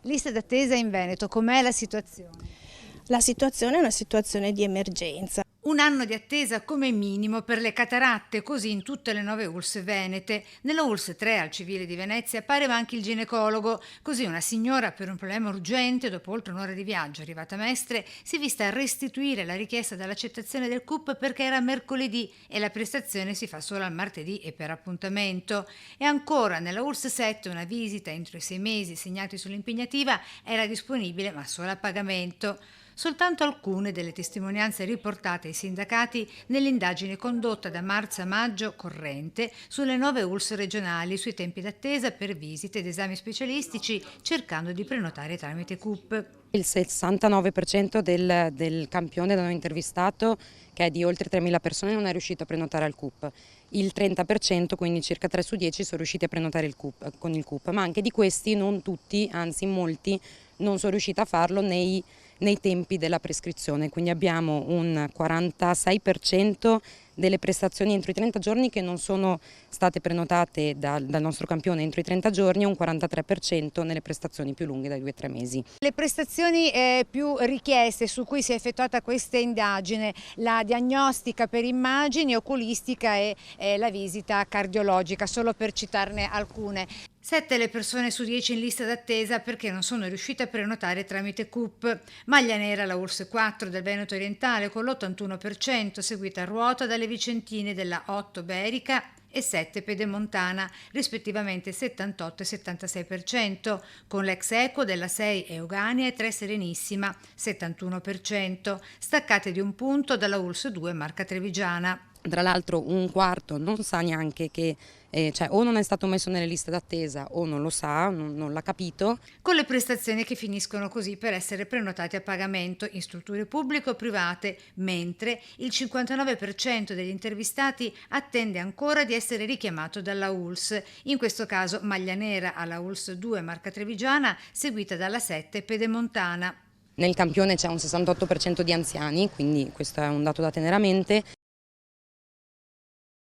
Lista d'attesa in Veneto, com'è la situazione? La situazione è una situazione di emergenza. Un anno di attesa come minimo per le cataratte, così in tutte le 9 ULSS venete. Nella ULSS 3 al Civile di Venezia pareva anche il ginecologo, così una signora per un problema urgente, dopo oltre un'ora di viaggio arrivata a Mestre, si è vista restituire la richiesta dall'accettazione del CUP perché era mercoledì e la prestazione si fa solo al martedì e per appuntamento. E ancora nella ULSS 7 una visita entro i 6 mesi segnati sull'impegnativa era disponibile ma solo a pagamento. Soltanto alcune delle testimonianze riportate ai sindacati nell'indagine condotta da marzo a maggio corrente sulle 9 ULSS regionali sui tempi d'attesa per visite ed esami specialistici cercando di prenotare tramite CUP. Il 69% del campione da noi intervistato, che è di oltre 3.000 persone, non è riuscito a prenotare al CUP. Il 30%, quindi circa 3 su 10, sono riusciti a prenotare con il CUP, ma anche di questi non tutti, anzi molti, non sono riusciti a farlo nei tempi della prescrizione. Quindi abbiamo un 46% delle prestazioni entro i 30 giorni che non sono state prenotate dal nostro campione entro i 30 giorni e un 43% nelle prestazioni più lunghe dai 2-3 mesi. Le prestazioni più richieste su cui si è effettuata questa indagine, la diagnostica per immagini, oculistica e la visita cardiologica, solo per citarne alcune. 7 le persone su 10 in lista d'attesa perché non sono riuscite a prenotare tramite CUP. Maglia nera la ULSS 4 del Veneto orientale con l'81%, seguita a ruota dalle vicentine della 8 Berica e 7 Pedemontana, rispettivamente 78 e 76%, con l'ex equo della 6 Eugania e 3 Serenissima, 71%, staccate di un punto dalla ULSS 2 Marca Trevigiana. Tra l'altro un quarto non sa neanche che, cioè o non è stato messo nelle liste d'attesa o non lo sa, non l'ha capito. Con le prestazioni che finiscono così per essere prenotati a pagamento in strutture pubbliche o private, mentre il 59% degli intervistati attende ancora di essere richiamato dalla ULSS, in questo caso maglia nera alla ULSS 2 Marca Trevigiana, seguita dalla 7 Pedemontana. Nel campione c'è un 68% di anziani, quindi questo è un dato da tenere a mente.